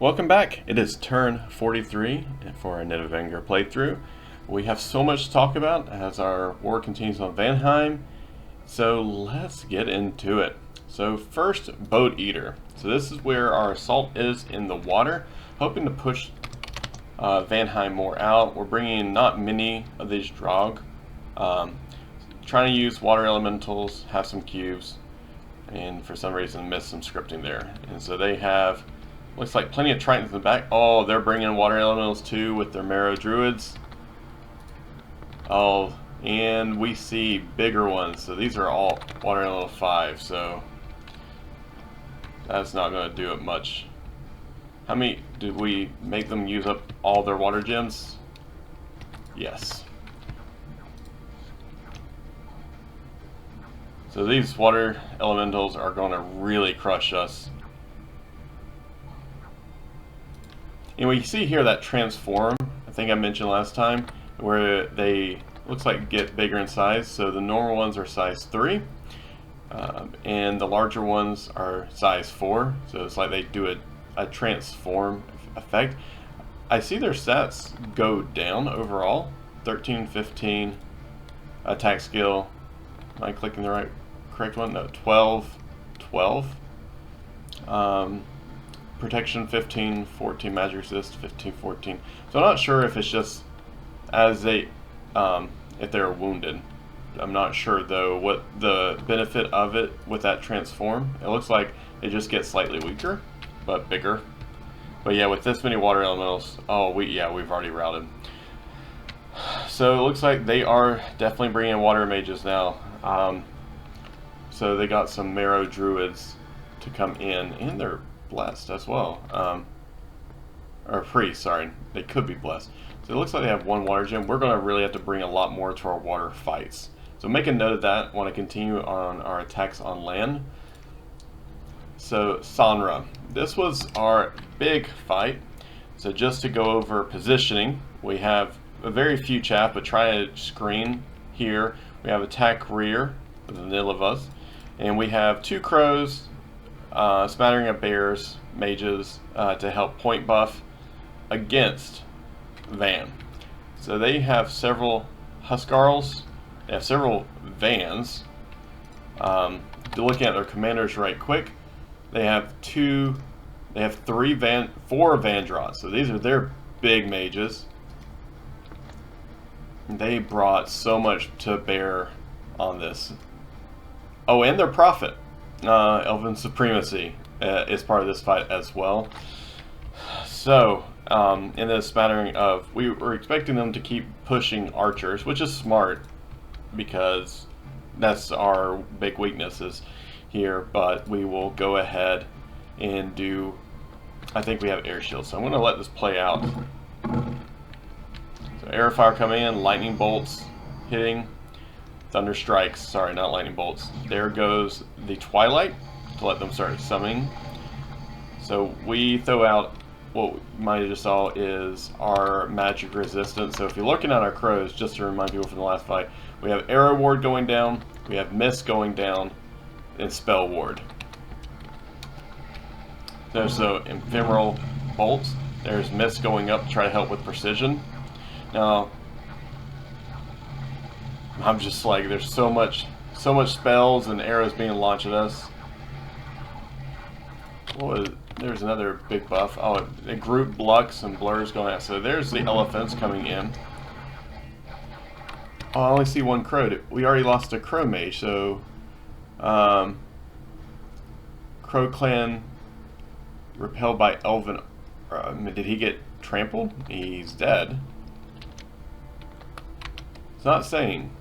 Welcome back. It is turn 43 for a Nidavangr playthrough. We have so much to talk about as our war continues on Vanheim, so let's get into it. So first, Boat Eater. So this is where our assault is in the water, hoping to push Vanheim more out. We're bringing in not many of these Drog, trying to use water elementals, have some cubes, and for some reason missed some scripting there. And so they have, looks like plenty of Tritons in the back. Oh, they're bringing water elementals too with their Marrow Druids. Oh, and we see bigger ones. So these are all water elemental 5, so that's not going to do it much. How many did we make them use up all their water gems? Yes. So these water elementals are going to really crush us. And we see here that transform, I think I mentioned last time, where they looks like get bigger in size. So the normal ones are size 3, and the larger ones are size 4. So it's like they do a transform effect. I see their stats go down overall. 13, 15, attack skill. Am I clicking the correct one? No, 12, 12. Protection 15, 14, magic resist 15, 14. So I'm not sure if it's just as they, if they're wounded. I'm not sure though what the benefit of it with that transform. It looks like they just get slightly weaker, but bigger. But yeah, with this many water elementals, oh we've already routed. So it looks like they are definitely bringing in water mages now. So they got some Marrow Druids to come in, and they're blessed as well, or priests, sorry, they could be blessed. So it looks like they have one water gem. We're going to really have to bring a lot more to our water fights, so make a note of that. Want to continue on our attacks on land. So Sonra, this was our big fight. So just to go over positioning, we have a very few chaff, but try to screen here. We have attack rear with the nil of us, and we have 2 crows, smattering of bears, mages, to help point buff against Van. So they have several Huskarls, they have several Vans. Looking at their commanders right quick, they have 4 Vandrots. So these are their big mages. They brought so much to bear on this. Oh, and their prophet. Elven Supremacy is part of this fight as well. So, in this smattering of, we were expecting them to keep pushing archers, which is smart because that's our big weaknesses here. But we will go ahead and do, I think we have air shields, so I'm going to let this play out. So air fire coming in, lightning bolts hitting. Thunder strikes, sorry, not lightning bolts. There goes the Twilight to let them start summoning. So we throw out what you might have just saw is our magic resistance. So if you're looking at our crows, just to remind people from the last fight, we have Arrow Ward going down, we have Mist going down, and Spell Ward. There's the Ephemeral Bolts. There's Mist going up to try to help with precision. Now, I'm just like, there's so much spells and arrows being launched at us. There's another big buff. Oh, a group Lux and blurs going out. So there's the elephants coming in. Oh, I only see one crow. We already lost a crow mage, so Crow Clan repelled by Elven. Did he get trampled? He's dead. It's not saying.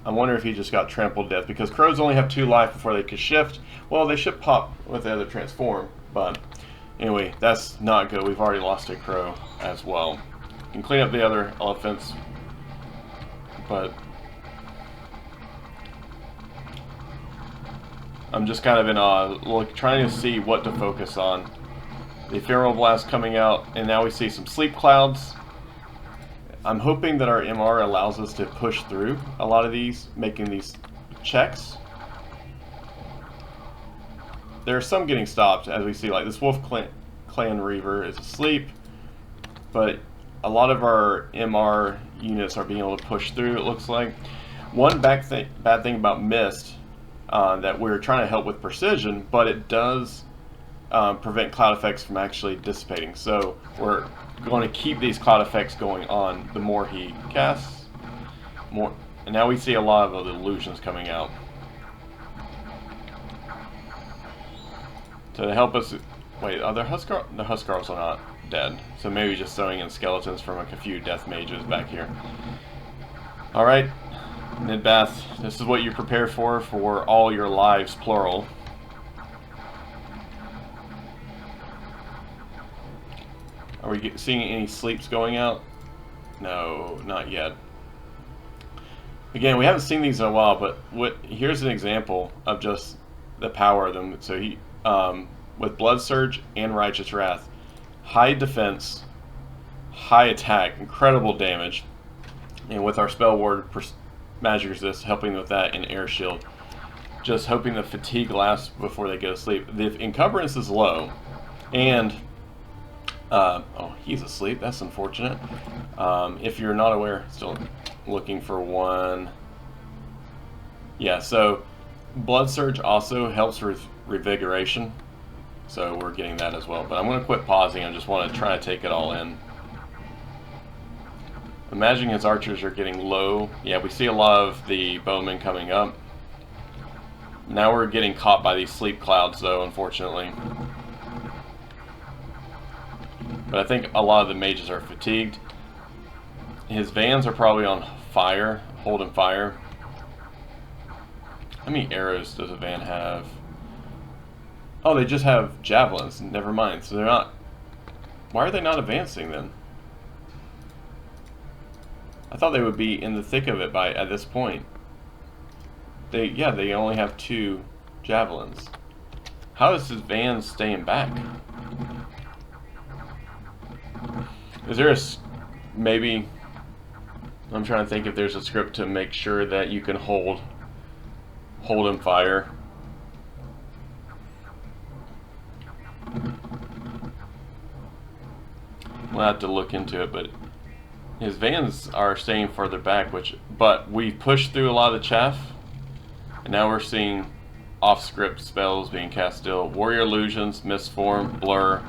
I wonder if he just got trampled to death, because crows only have 2 life before they can shift. Well, they should pop with the other transform, but anyway, that's not good. We've already lost a crow as well. You can clean up the other elephants, but I'm just kind of in awe, trying to see what to focus on. The Ephemeral Blast coming out, and now we see some sleep clouds. I'm hoping that our MR allows us to push through a lot of these, making these checks. There are some getting stopped, as we see, like this Wolf Clan Clan Reaver is asleep, but a lot of our MR units are being able to push through, it looks like. One bad thing about Mist, that we're trying to help with precision, but it does prevent cloud effects from actually dissipating. So we're going to keep these cloud effects going on the more he casts. And now we see a lot of the illusions coming out. To help us... Wait, are the Huskarls are not dead. So maybe just throwing in skeletons from a few death mages back here. Alright, Nidbath, this is what you prepare for all your lives, plural. Are we seeing any sleeps going out? No, not yet. Again, we haven't seen these in a while, but here's an example of just the power of them. So he, with Blood Surge and Righteous Wrath, high defense, high attack, incredible damage, and with our Spell Ward, Magic Resist helping with that, and Air Shield, just hoping the fatigue lasts before they go to sleep. The encumbrance is low, and oh, he's asleep. That's unfortunate. If you're not aware, still looking for one. Yeah, so Blood Surge also helps with revigoration, so we're getting that as well. But I'm going to quit pausing. I just want to try to take it all in. Imagining his archers are getting low. Yeah, we see a lot of the bowmen coming up. Now we're getting caught by these sleep clouds, though, unfortunately. But I think a lot of the mages are fatigued. His vans are probably on fire, holding fire. How many arrows does a van have? Oh, they just have javelins. Never mind. So they're not... Why are they not advancing then? I thought they would be in the thick of it at this point. They only have 2 javelins. How is his van staying back? Is there maybe... I'm trying to think if there's a script to make sure that you can hold him fire. We'll have to look into it, but his vans are staying further back, but we pushed through a lot of the chaff, and now we're seeing off-script spells being cast still. Warrior Illusions, Mistform, Blur.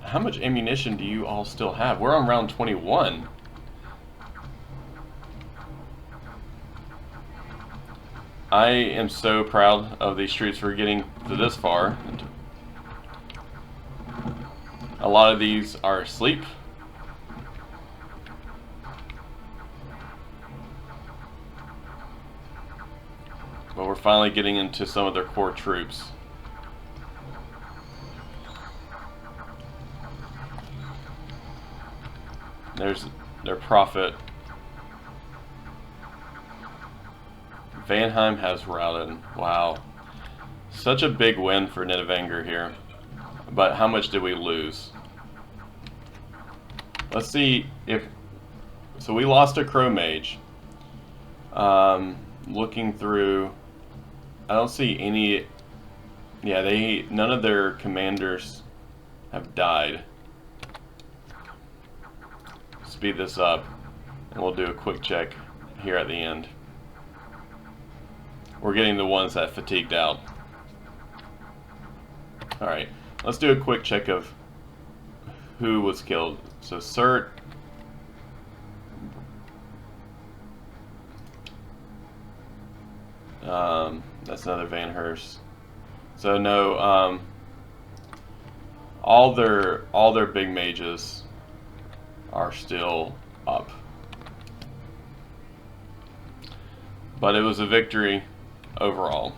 How much ammunition do you all still have? We're on round 21. I am so proud of these troops for getting to this far. A lot of these are asleep. But we're finally getting into some of their core troops. There's their prophet. Vanheim has routed. Wow. Such a big win for Nidavangr here. But how much did we lose? Let's see if... So we lost a Crow Mage. Looking through... I don't see any... Yeah, none of their commanders have died. Speed this up, and we'll do a quick check here at the end. We're getting the ones that fatigued out. Alright, let's do a quick check of who was killed. So Cert, that's another Van Hurst. So no, all their big mages are still up. But it was a victory overall.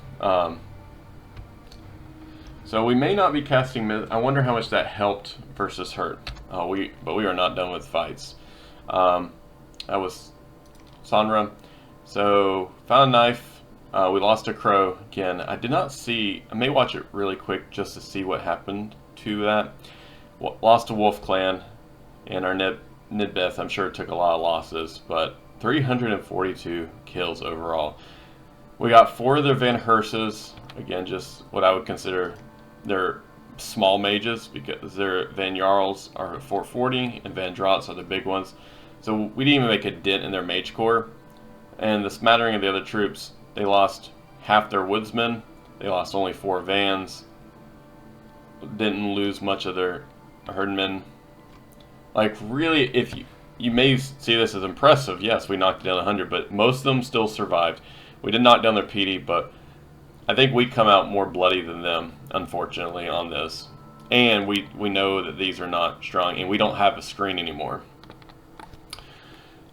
So we may not be casting... I wonder how much that helped versus hurt. But we are not done with fights. That was Sonra. So, found a knife. We lost a crow. Again, I did not see... I may watch it really quick just to see what happened to that. Lost a wolf clan. And our Nidbeth, I'm sure, took a lot of losses. But 342 kills overall. We got 4 of their Van Herses. Again, just what I would consider their small mages, because their Van Jarls are at 440 and Van Draughts are the big ones. So we didn't even make a dent in their mage corps. And the smattering of the other troops, they lost half their woodsmen. They lost only 4 Vans. Didn't lose much of their herdmen. Like, really, if you may see this as impressive, yes, we knocked down 100, but most of them still survived. We did knock down their PD, but I think we come out more bloody than them, unfortunately, on this. And we know that these are not strong, and we don't have a screen anymore.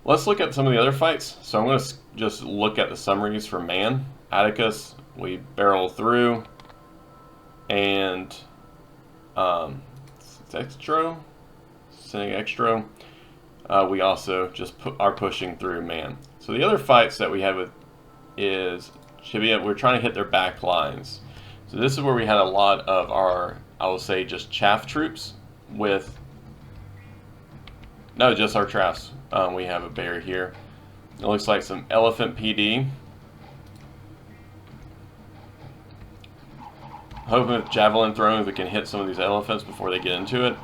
Let's look at some of the other fights. So I'm going to just look at the summaries for Man. Atticus, we barrel through. And Sextro, we also just are pushing through Man. So the other fights that we had with is Chibia, we're trying to hit their back lines. So this is where we had a lot of our, I will say, just chaff troops with, no, just our traps. We have a bear here. It looks like some elephant PD. Hoping with javelin throwing we can hit some of these elephants before they get into it.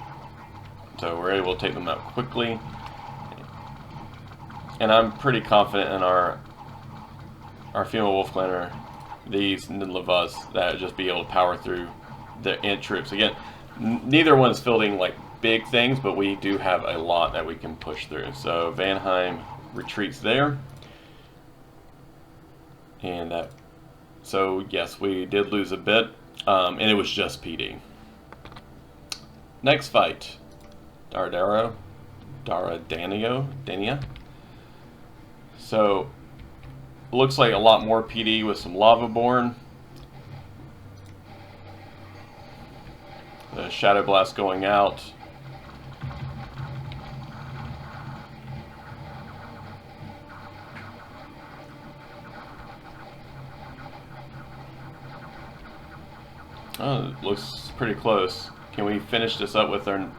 So we're able to take them out quickly. And I'm pretty confident in our female wolf clanner, these Nidavangr, that just be able to power through the ant troops. Again, neither one's fielding like big things, but we do have a lot that we can push through. So Vanheim retreats there. And that, so yes, we did lose a bit, and it was just PD. Next fight, Dania. So looks like a lot more PD with some lava born. The shadow blast going out. Oh, it looks pretty close. Can we finish this up with our...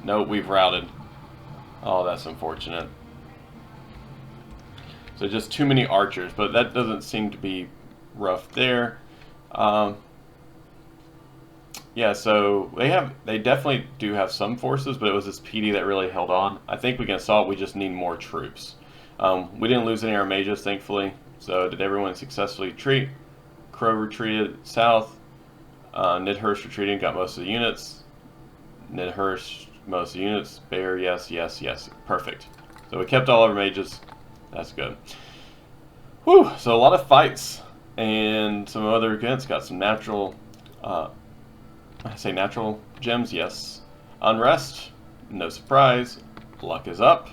No, we've routed. Oh, that's unfortunate. So just too many archers, but that doesn't seem to be rough there. Yeah, so they definitely do have some forces, but it was this PD that really held on. I think we can assault, we just need more troops. We didn't lose any of our mages, thankfully. So did everyone successfully retreat? Crow retreated south. Nidhurst retreating, got most of the units. Nidhurst, most of the units. Bear, yes, yes, yes. Perfect. So we kept all our mages. That's good. Whew, so a lot of fights and some other events. Got some natural, I say natural gems, yes. Unrest, no surprise. Luck is up.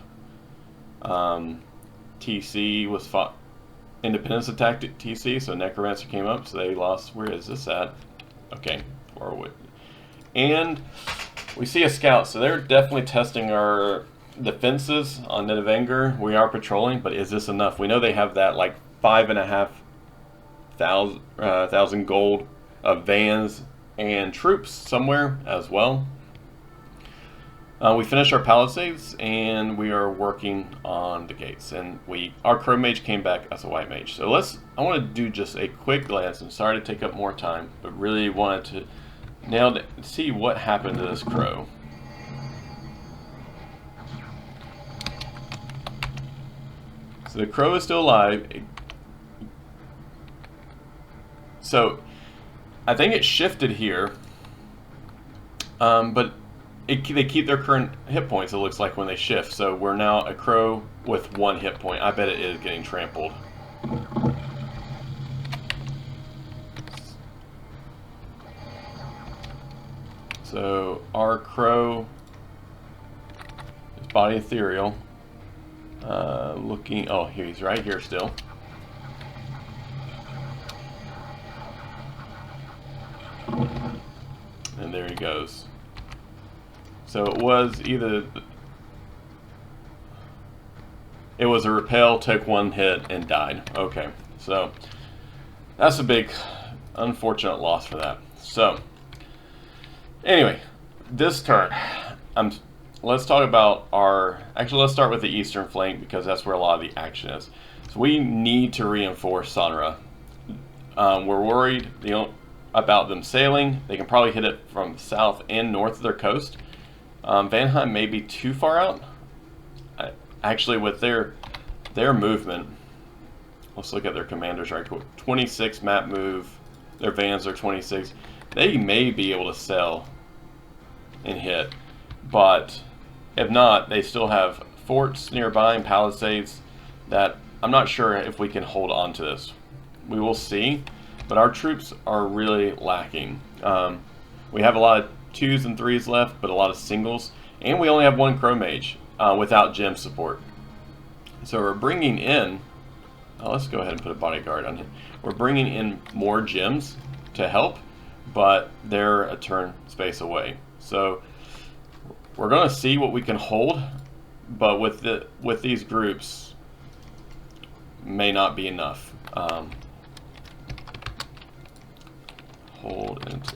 TC was fought. Independence attacked at TC, so Necromancer came up, so they lost. Where is this at? Okay, forward. And we see a scout, so they're definitely testing our defenses on Nidavangr. We are patrolling, but is this enough? We know they have that like 5,500 gold of vans and troops somewhere as well. We finished our palisades and we are working on the gates. And our crow mage came back as a white mage. So I want to do just a quick glance. I'm sorry to take up more time, but really wanted to see what happened to this crow. So the crow is still alive. So I think it shifted here, but they keep their current hit points, it looks like, when they shift. So we're now a crow with 1 hit point. I bet it is getting trampled. So our crow is body ethereal. Looking, oh, he's right here still. And there he goes. So it was a repel, took 1 hit, and died. Okay, so that's a big, unfortunate loss for that. So anyway, this turn, let's talk about let's start with the eastern flank because that's where a lot of the action is. So we need to reinforce Sonra. We're worried, about them sailing. They can probably hit it from south and north of their coast. Vanheim may be too far out. Actually, with their movement, let's look at their commanders right quick. 26 map move. Their vans are 26. They may be able to sail and hit, but if not, they still have forts nearby and palisades that I'm not sure if we can hold on to this. We will see, but our troops are really lacking. We have a lot of 2s and 3s left, but a lot of singles, and we only have one Crow Mage without gem support. So we're bringing in, let's go ahead and put a bodyguard on him. We're bringing in more gems to help, but they're a turn space away. So we're going to see what we can hold, but with these groups, may not be enough. Hold and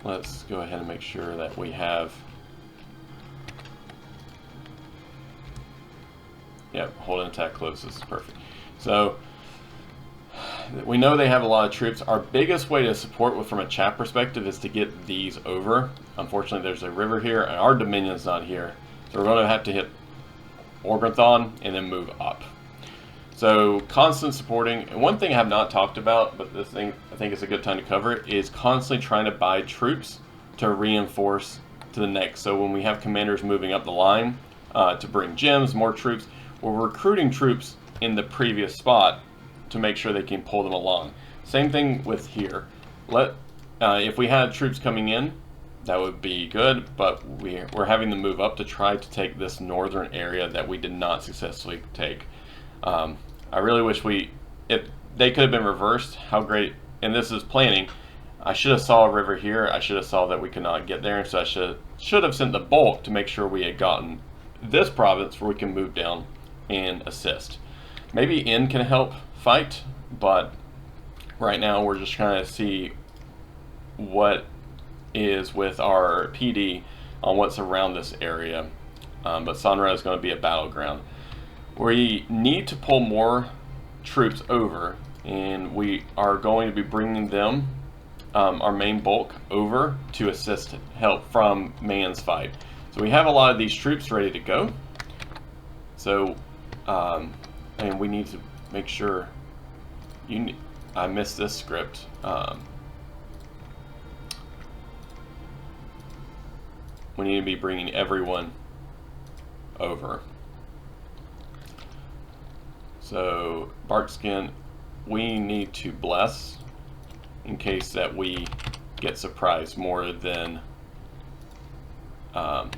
let's go ahead and make sure that we have. Yep, hold and attack close. This is perfect. So we know they have a lot of troops. Our biggest way to support from a chat perspective is to get these over. Unfortunately, there's a river here, and our Dominion's not here. So we're going to have to hit Orgrinthon and then move up. So constant supporting. And one thing I have not talked about, but this thing I think is a good time to cover it, is constantly trying to buy troops to reinforce to the next. So when we have commanders moving up the line to bring gems, more troops, we're recruiting troops in the previous spot to make sure they can pull them along. Same thing with here. If we had troops coming in, that would be good, but we're having them move up to try to take this northern area that we did not successfully take. I really wish if they could have been reversed, how great, and this is planning. I should have saw a river here. I should have saw that we could not get there, and so I should have sent the bulk to make sure we had gotten this province where we can move down and assist. Maybe N can help fight, but right now we're just trying to see what is with our PD on what's around this area. But Sonra is going to be a battleground. We need to pull more troops over, and we are going to be bringing them, our main bulk, over to assist help from Man's fight. So we have a lot of these troops ready to go. So, and we need to make sure. I missed this script. We need to be bringing everyone over. So Barkskin, we need to bless in case that we get surprised more than our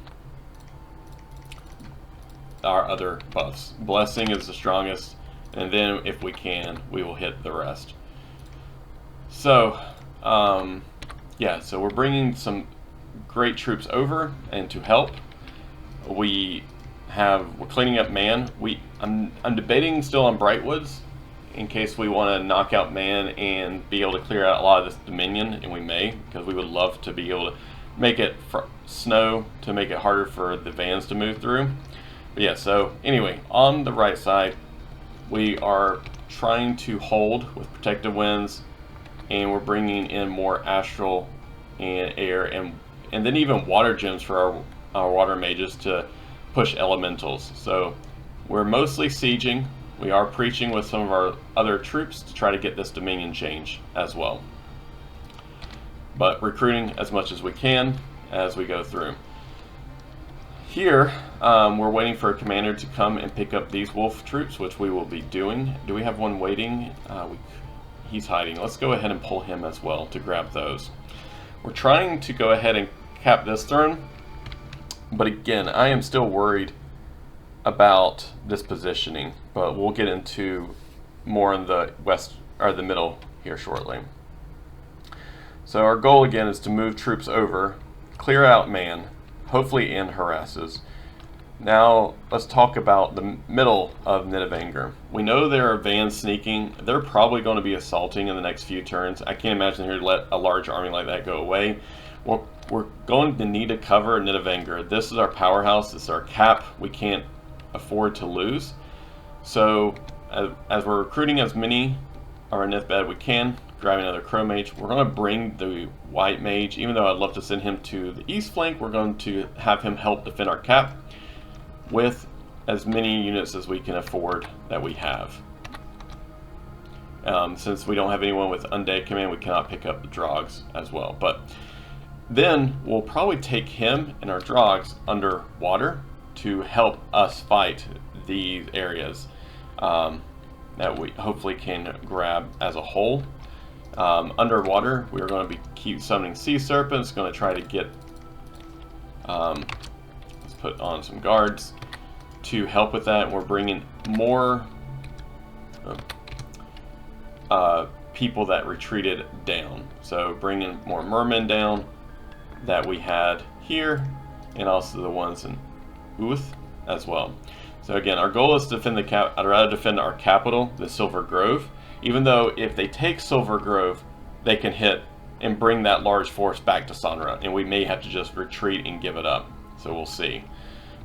other buffs. Blessing is the strongest, and then if we can, we will hit the rest. So yeah, so we're bringing some great troops over and to help. We're cleaning up Man. I'm debating still on Brightwoods in case we want to knock out Man and be able to clear out a lot of this Dominion, and we may, because we would love to be able to make it snow to make it harder for the vans to move through. But yeah, so anyway, on the right side, we are trying to hold with protective winds, and we're bringing in more astral and air, and then even water gems for our water mages to push elementals. So we're mostly sieging. We are preaching with some of our other troops to try to get this Dominion change as well. But recruiting as much as we can as we go through. Here, we're waiting for a commander to come and pick up these wolf troops, which we will be doing. Do we have one waiting? He's hiding. Let's go ahead and pull him as well to grab those. We're trying to go ahead and cap this turn, but again, I am still worried about this positioning, but we'll get into more in the west or the middle here shortly. So our goal again is to move troops over, clear out Man, hopefully end harasses. Now let's talk about the middle of Nidavangr. We know there are vans sneaking. They're probably going to be assaulting in the next few turns. I can't imagine here to let a large army like that go away. We're going to need to cover Nidavangr. This is our powerhouse. This is our cap. We can't afford to lose. So as we're recruiting as many of our Nithbed we can, grabbing another Crow Mage, we're going to bring the White Mage. Even though I'd love to send him to the east flank, we're going to have him help defend our cap with as many units as we can afford that we have. Since we don't have anyone with Undead Command, we cannot pick up the Drogs as well. But then we'll probably take him and our Drogs underwater to help us fight these areas that we hopefully can grab as a whole. Underwater, we're going to keep summoning Sea Serpents, going to try to get, let's put on some guards to help with that. We're bringing more people that retreated down. So bringing more mermen down that we had here, and also the ones in Uth as well. So again, our goal is to defend the cap. I'd rather defend our capital, the Silver Grove, even though if they take Silver Grove, they can hit and bring that large force back to Sonra, and we may have to just retreat and give it up. So we'll see.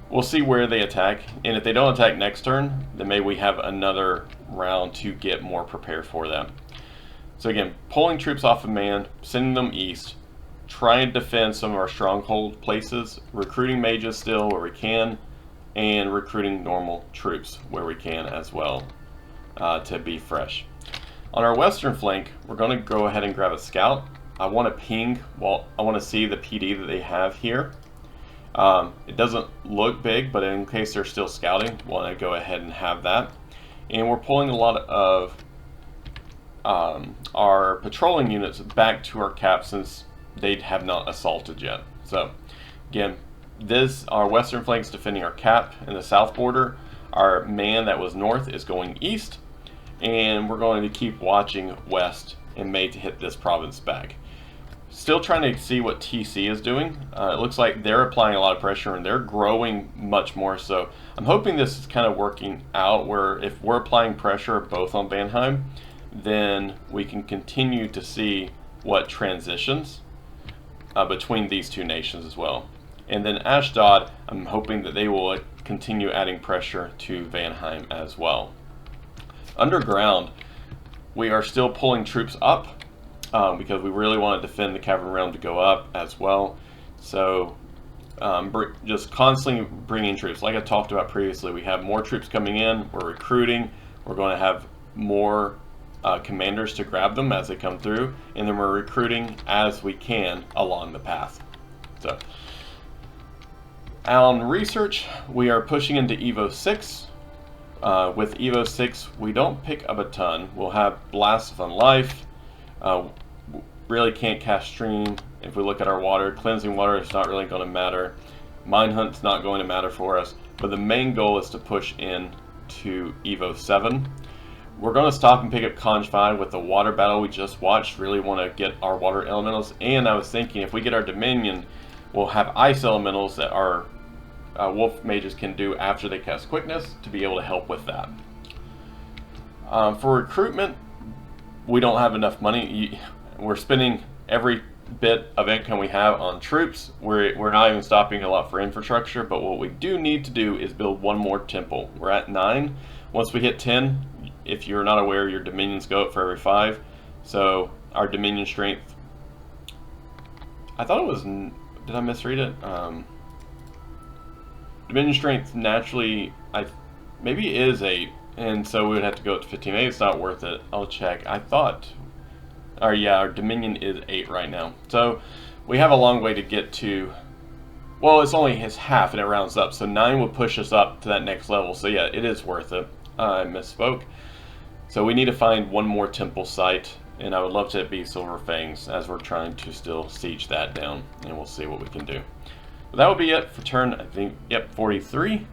We'll see where they attack, and if they don't attack next turn, then maybe we have another round to get more prepared for them. So again, pulling troops off of Man, sending them east, trying to defend some of our stronghold places, recruiting mages still where we can, and recruiting normal troops where we can as well to be fresh. On our western flank, we're going to go ahead and grab a scout. I want to ping, well, I want to see the PD that they have here. It doesn't look big, but in case they're still scouting, we want to go ahead and have that. And we're pulling a lot of our patrolling units back to our cap since they have not assaulted yet. So again, our western flank is defending our cap in the south border. Our man that was north is going east, and we're going to keep watching west and May to hit this province back. Still trying to see what TC is doing. It looks like they're applying a lot of pressure and they're growing much more. So I'm hoping this is kind of working out where if we're applying pressure both on Vanheim, then we can continue to see what transitions between these two nations as well. And then Ashdod, I'm hoping that they will continue adding pressure to Vanheim as well. Underground, we are still pulling troops up because we really want to defend the Cavern Realm to go up as well. So just constantly bringing troops. Like I talked about previously, we have more troops coming in, we're recruiting, we're going to have more commanders to grab them as they come through, and then we're recruiting as we can along the path. So on research, we are pushing into Evo 6. With Evo 6, we don't pick up a ton. We'll have Blasts of Unlife. Really can't cast Stream. If we look at our water, Cleansing Water is not really going to matter. Mine Hunt's not going to matter for us. But the main goal is to push in to Evo 7. We're going to stop and pick up Conj 5 with the water battle we just watched. Really want to get our water elementals. And I was thinking if we get our Dominion, we'll have ice elementals that our wolf mages can do after they cast quickness to be able to help with that. For recruitment, we don't have enough money. We're spending every bit of income we have on troops. We're not even stopping a lot for infrastructure, but what we do need to do is build one more temple. We're at 9. Once we hit 10, if you're not aware, your dominions go up for every 5. So our dominion strength, I thought it was, did I misread it? Dominion strength naturally, maybe it is 8, and so we would have to go up to 15. Maybe it's not worth it. I'll check. I thought, or yeah, our dominion is 8 right now. So we have a long way to get to, well, it's only his half and it rounds up. So 9 will push us up to that next level. So yeah, it is worth it. I misspoke. So we need to find one more temple site, and I would love to be Silver Fangs as we're trying to still siege that down, and we'll see what we can do. But that would be it for turn, I think, yep, 43.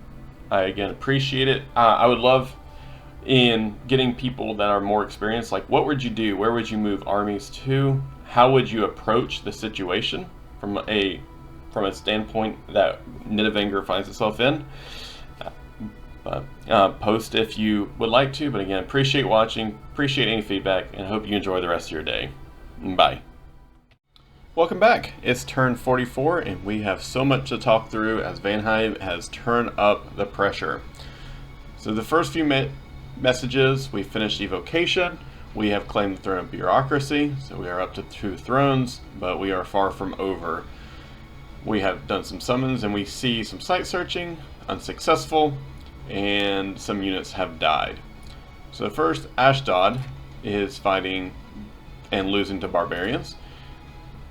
I again appreciate it. I would love in getting people that are more experienced, like what would you do? Where would you move armies to? How would you approach the situation from a standpoint that Nidavangr finds itself in? Post if you would like to, but again, appreciate watching, appreciate any feedback, and hope you enjoy the rest of your day. Bye. Welcome back. It's turn 44 and we have so much to talk through as Vanheim has turned up the pressure. So the first few messages, we finished evocation. We have claimed the throne of bureaucracy, so we are up to 2 thrones, but we are far from over. We have done some summons and we see some site searching, unsuccessful, and some units have died. So first, Ashdod is fighting and losing to barbarians.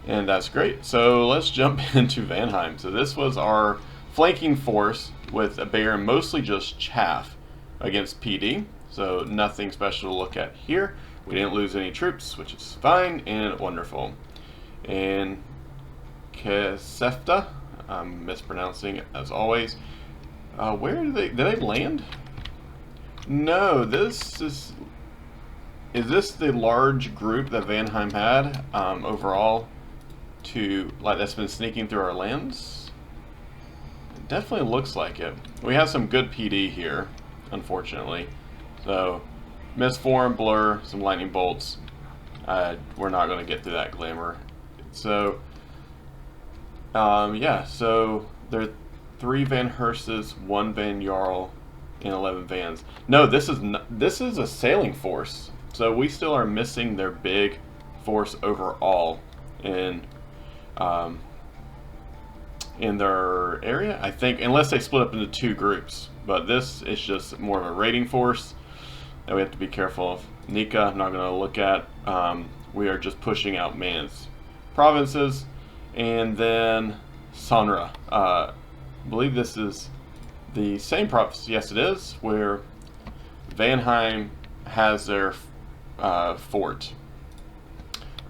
And that's great. So let's jump into Vanheim. So this was our flanking force with a bear and mostly just chaff against PD. So nothing special to look at here. We didn't lose any troops, which is fine and wonderful. And Kesefta, I'm mispronouncing it as always. Where did they land? No, this is this the large group that Vanheim had overall? That's been sneaking through our lands? It definitely looks like it. We have some good PD here, unfortunately. So, misform, blur, some lightning bolts. We're not going to get through that glamour. So, yeah, so there are 3 Van Herses, 1 Van Jarl, and 11 Vans. No, this is a sailing force. So we still are missing their big force overall in their area, I think, unless they split up into 2 groups. But this is just more of a raiding force that we have to be careful of. Nika, I'm not going to look at. We are just pushing out Man's provinces. And then Sonra. I believe this is the same province. Yes, it is, where Vanheim has their fort.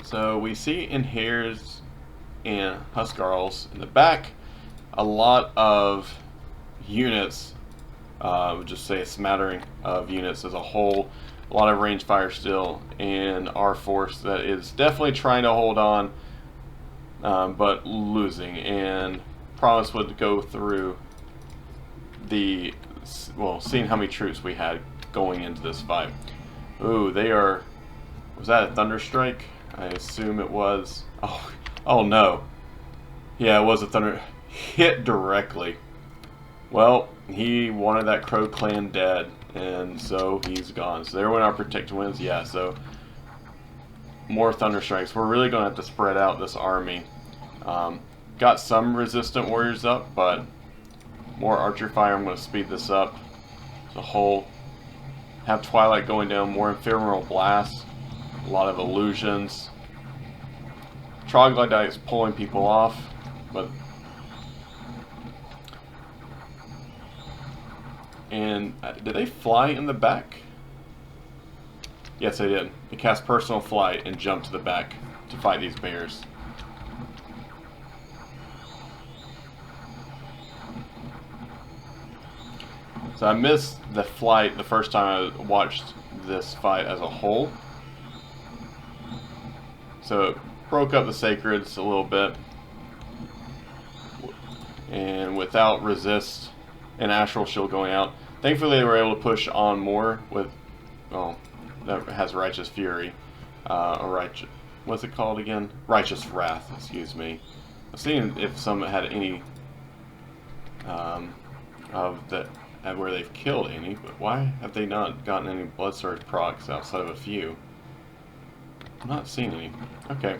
So we see in Hares and Huskarls in the back a lot of units, just say a smattering of units as a whole, a lot of range fire still, and our force that is definitely trying to hold on, but losing, and promise would go through seeing how many troops we had going into this fight. Ooh, was that a Thunderstrike? I assume it was. Oh no. Yeah, it was a thunder. Hit directly. Well, he wanted that Crow clan dead, and so he's gone. So there went our protect wins. Yeah, so more Thunderstrikes. We're really going to have to spread out this army. Got some resistant warriors up, but more archer fire. I'm going to speed this up. The whole have Twilight going down, more ephemeral blasts, a lot of illusions. Troglodytes pulling people off, but did they fly in the back? Yes, they did. They cast personal flight and jumped to the back to fight these bears. So I missed the flight the first time I watched this fight as a whole. So it broke up the Sacreds a little bit. And without resist and Astral Shield going out, thankfully they were able to push on more with, that has Righteous Fury. What's it called again? Righteous Wrath, excuse me. I've seen if some had any of that where they've killed any, but why have they not gotten any Blood Surge procs outside of a few? I'm not seeing any. Okay.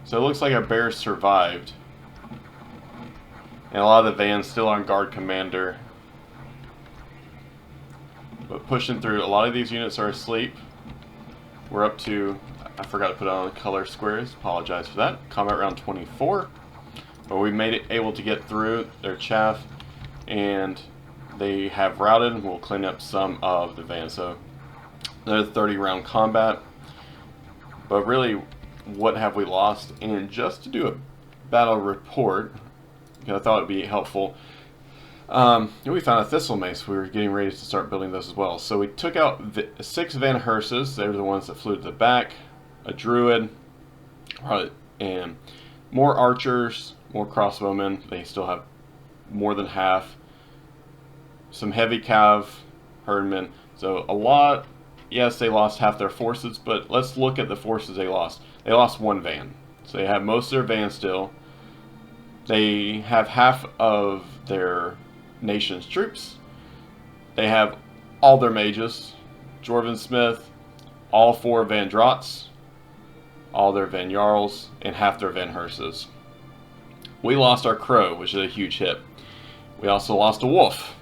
So it looks like our bears survived. And a lot of the Vans still on guard commander. But pushing through, a lot of these units are asleep. We're up to, I forgot to put on the color squares, apologize for that. Combat round 24. But we made it able to get through their chaff. And they have routed, and we'll clean up some of the Vans. So another 30 round combat. But really, what have we lost? And just to do a battle report, because I thought it would be helpful, we found a Thistle Mace. We were getting ready to start building those as well. So we took out 6 Van Herses. They were the ones that flew to the back. A Druid, and more Archers, more Crossbowmen. They still have more than half. Some Heavy Cav, Herdmen. So a lot. Yes, they lost half their forces, but let's look at the forces they lost. They lost one van. So they have most of their van still. They have half of their nation's troops. They have all their mages, Jorvan Smith, all 4 Van Drots, all their Van Jarls, and half their Van Herses. We lost our Crow, which is a huge hit. We also lost a Wolf,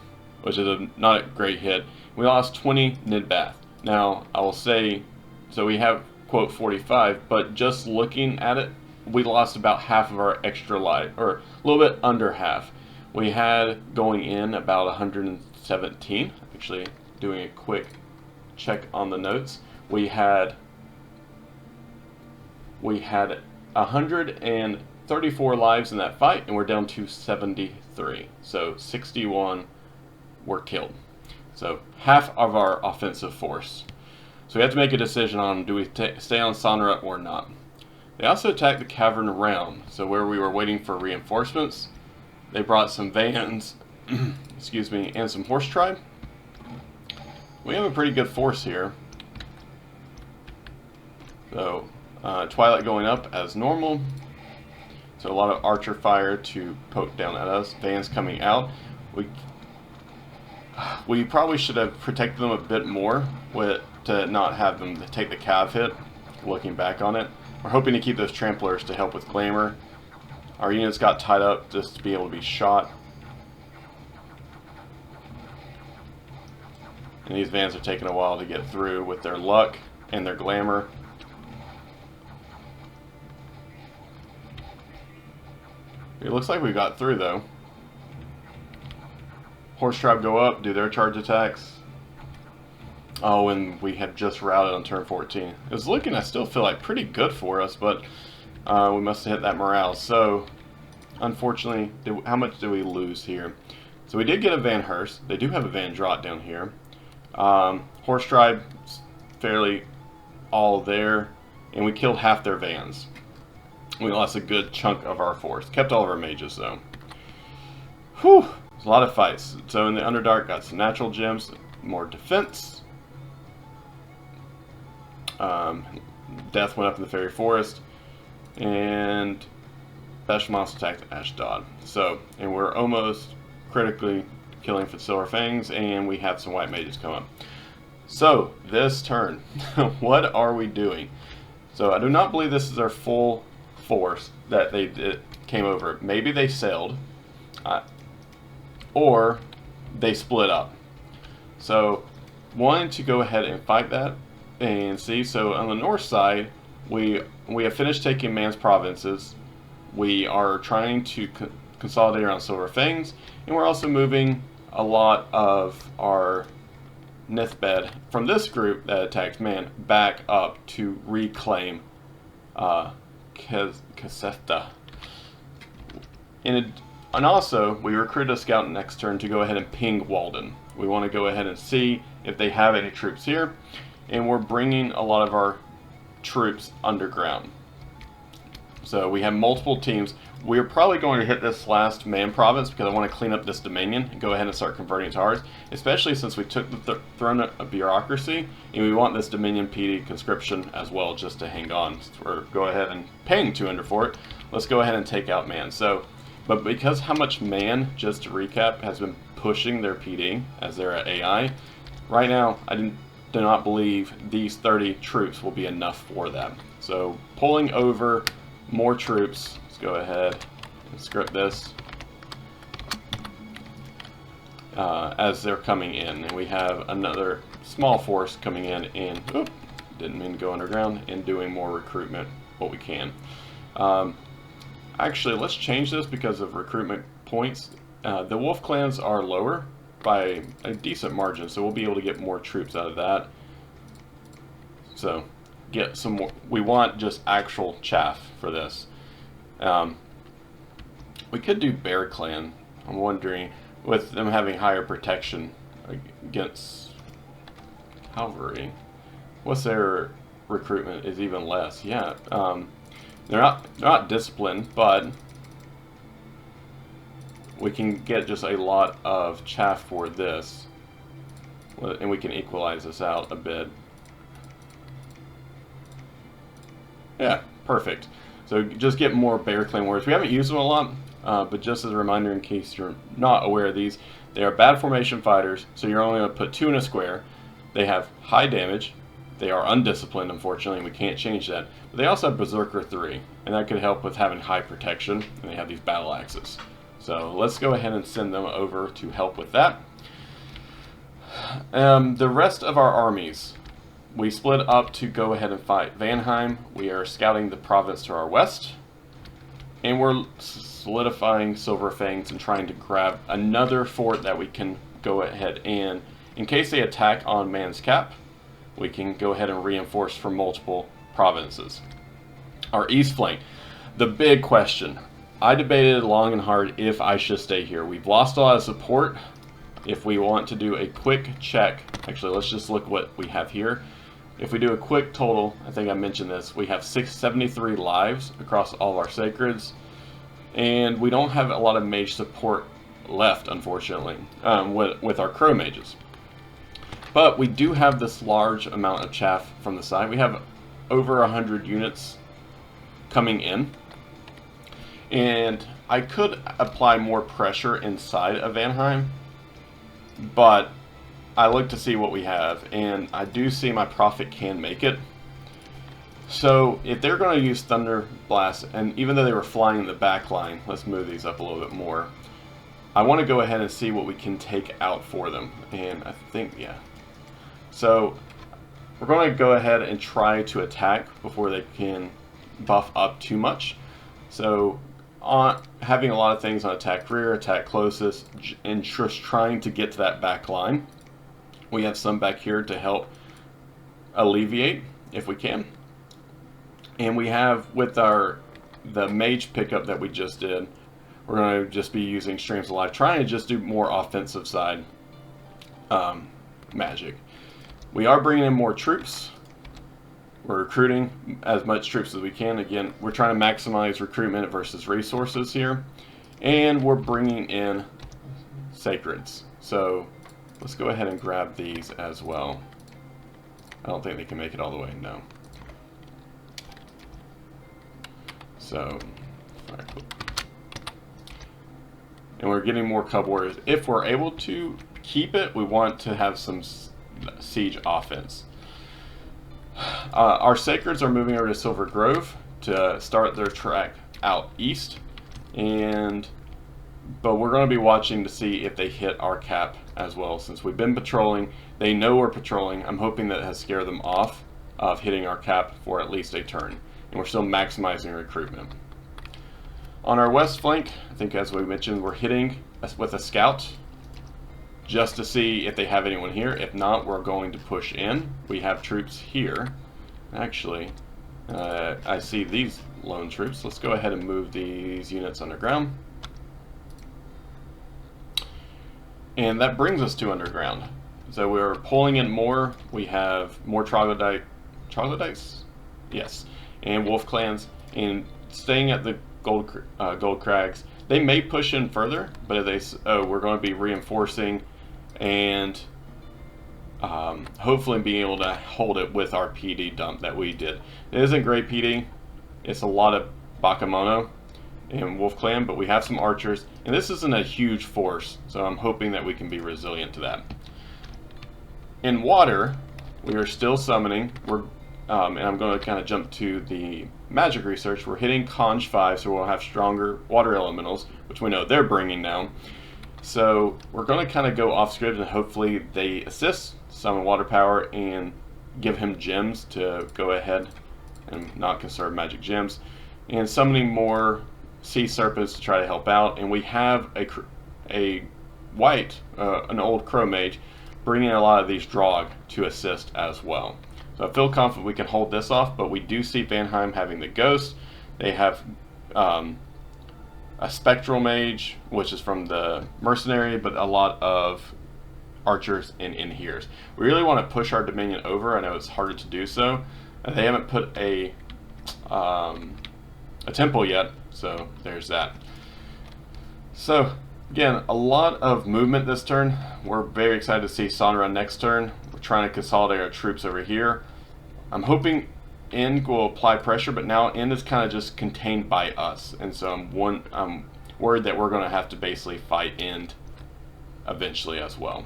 which is not a great hit. We lost 20 Nidbath. Now, I will say, so we have, quote, 45, but just looking at it, we lost about half of our extra life, or a little bit under half. We had going in about 117. Actually, doing a quick check on the notes, we had 134 lives in that fight, and we're down to 73. So 61 were killed. So half of our offensive force. So we have to make a decision on, do we stay on Sonra or not. They also attacked the cavern around, so where we were waiting for reinforcements. They brought some vans, excuse me, and some horse tribe. We have a pretty good force here. So Twilight going up as normal. So a lot of archer fire to poke down at us. Vans coming out. We probably should have protected them a bit more to not have them take the cav hit. Looking back on it, we're hoping to keep those tramplers to help with glamour. Our units got tied up just to be able to be shot. And these vans are taking a while to get through with their luck and their glamour. It looks like we got through though. Horse tribe go up, do their charge attacks. Oh, and we had just routed on turn 14. It was looking, I still feel like, pretty good for us, but we must have hit that morale. So, unfortunately, how much do we lose here? So we did get a Van Herse. They do have a Van Drot down here. Horse tribe, fairly all there, and we killed half their vans. We lost a good chunk of our force. Kept all of our mages, though. Whew! There's a lot of fights. So in the Underdark, got some natural gems, more defense. Death went up in the Fairy Forest, and Behemoth attacked Ashdod. So, and we're almost critically killing for Silver Fangs, and we have some white mages come up. So, this turn, what are we doing? So, I do not believe this is our full force that they came over. Maybe they sailed, or they split up. So, wanted to go ahead and fight that and see. So on the north side, we have finished taking Man's provinces. We are trying to consolidate around Silver Fangs, and we're also moving a lot of our Nithbed from this group that attacked Man back up to reclaim Kaseta. And also, we recruited a scout next turn to go ahead and ping Walden. We want to go ahead and see if they have any troops here. And we're bringing a lot of our troops underground. So we have multiple teams. We're probably going to hit this last Man province because I want to clean up this Dominion and go ahead and start converting it to ours, especially since we took the throne of bureaucracy, and we want this Dominion PD conscription as well just to hang on. So we're go ahead and paying 200 for it. Let's go ahead and take out Man. So, but because how much Man, just to recap, has been pushing their PD as their AI, right now I do not believe these 30 troops will be enough for them. So pulling over more troops. Let's go ahead and script this as they're coming in, and we have another small force coming in and didn't mean to go underground, and doing more recruitment what we can. Actually, let's change this because of recruitment points. The Wolf clans are lower by a decent margin, so we'll be able to get more troops out of that. So get some more. We want just actual chaff for this. We could do Bear Clan. I'm wondering, with them having higher protection against cavalry, what's their recruitment is even less. Yeah, they're not disciplined, but we can get just a lot of chaff for this, and we can equalize this out a bit. Yeah, perfect. So just get more Bear Clan warriors. We haven't used them a lot, but just as a reminder in case you're not aware of these, they are bad formation fighters, so you're only going to put 2 in a square. They have high damage. They are undisciplined, unfortunately, and we can't change that. But they also have Berserker 3, and that could help with having high protection, and they have these battle axes. So let's go ahead and send them over to help with that. The rest of our armies, we split up to go ahead and fight Vanheim. We are scouting the province to our west, and we're solidifying Silver Fangs and trying to grab another fort that we can go ahead and, in case they attack on Man's Cap, we can go ahead and reinforce from multiple provinces. Our east flank, the big question. I debated long and hard if I should stay here. We've lost a lot of support. If we want to do a quick check, actually let's just look what we have here. If we do a quick total, I think I mentioned this, we have 673 lives across all of our sacreds, and we don't have a lot of mage support left, unfortunately, with our crow mages. But we do have this large amount of chaff from the side. We have over 100 units coming in, and I could apply more pressure inside of Vanheim, but I look to see what we have, and I do see my prophet can make it. So if they're going to use Thunder Blast, and even though they were flying in the back line, let's move these up a little bit more. I want to go ahead and see what we can take out for them, and I think, yeah. So we're going to go ahead and try to attack before they can buff up too much. So having a lot of things on attack rear, attack closest, and just trying to get to that back line. We have some back here to help alleviate if we can. And we have with the mage pickup that we just did, we're going to just be using Streams of Life, trying to just do more offensive side magic. We are bringing in more troops. We're recruiting as much troops as we can. Again, we're trying to maximize recruitment versus resources here. And we're bringing in sacreds. So let's go ahead and grab these as well. I don't think they can make it all the way, no. So, and we're getting more Cub Warriors. If we're able to keep it, we want to have some siege offense. Our Sacreds are moving over to Silver Grove to start their track out east, but we're going to be watching to see if they hit our cap as well. Since we've been patrolling, they know we're patrolling. I'm hoping that has scared them off of hitting our cap for at least a turn, and we're still maximizing recruitment. On our west flank, I think as we mentioned, we're hitting with a scout just to see if they have anyone here. If not, we're going to push in. We have troops here. Actually, I see these lone troops. Let's go ahead and move these units underground. And that brings us to underground. So we're pulling in more. We have more troglodytes? Yes. And wolf clans. And staying at the gold crags. They may push in further, but if we're going to be reinforcing and hopefully being able to hold it with our PD dump that we did. It isn't great PD. It's a lot of Bakemono and Wolf Clan, but we have some archers, and this isn't a huge force, so I'm hoping that we can be resilient to that. In water, we are still summoning. And I'm going to kind of jump to the magic research. We're hitting Conj 5, so we'll have stronger water elementals, which we know they're bringing now. So we're going to kind of go off script, and hopefully they assist, summon water power, and give him gems to go ahead and not conserve magic gems. And summoning more sea serpents to try to help out. And we have an old crow mage, bringing a lot of these Drog to assist as well. So I feel confident we can hold this off, but we do see Vanheim having the Ghost. They have a Spectral Mage, which is from the Mercenary, but a lot of archers and in-heres. We really want to push our Dominion over. I know it's harder to do so. They haven't put a temple yet, so there's that. So again, a lot of movement this turn. We're very excited to see Sonra next turn. We're trying to consolidate our troops over here. I'm hoping Ind will apply pressure, but now Ind is kind of just contained by us, and so I'm worried that we're going to have to basically fight Ind eventually as well.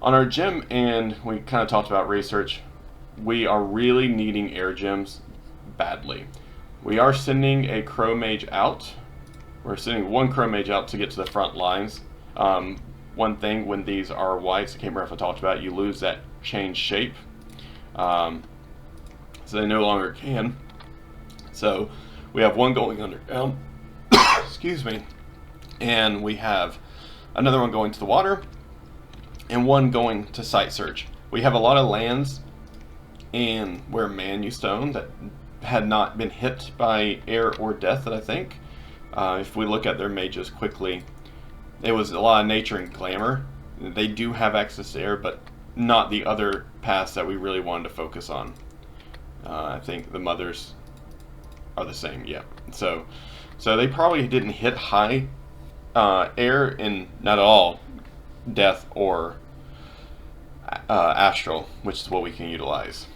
On our gem, and we kind of talked about research, we are really needing air gems badly. We are sending a Crow Mage out. We're sending one Crow Mage out to get to the front lines. One thing, when these are whites, I can't remember if I talked about it, you lose that change shape. So they no longer can. So we have one going underground. Excuse me. And we have another one going to the water, and one going to site search. We have a lot of lands in where man used to own that had not been hit by air or death, that I think. If we look at their mages quickly, it was a lot of nature and glamour. They do have access to air, but not the other paths that we really wanted to focus on. I think the mothers are the same, yeah. So they probably didn't hit high air in not at all death or astral, which is what we can utilize.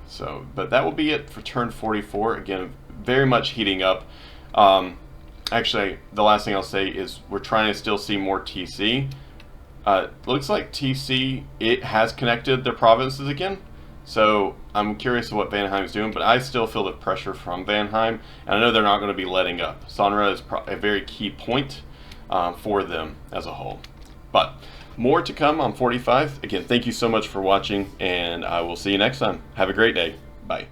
So, but that will be it for turn 44. Again, very much heating up. Actually, the last thing I'll say is we're trying to still see more TC. Looks like TC, it has connected the provinces again. So I'm curious what Vanheim's doing, but I still feel the pressure from Vanheim, and I know they're not going to be letting up. Sonra is a very key point for them as a whole. But more to come on 45. Again, thank you so much for watching, and I will see you next time. Have a great day. Bye.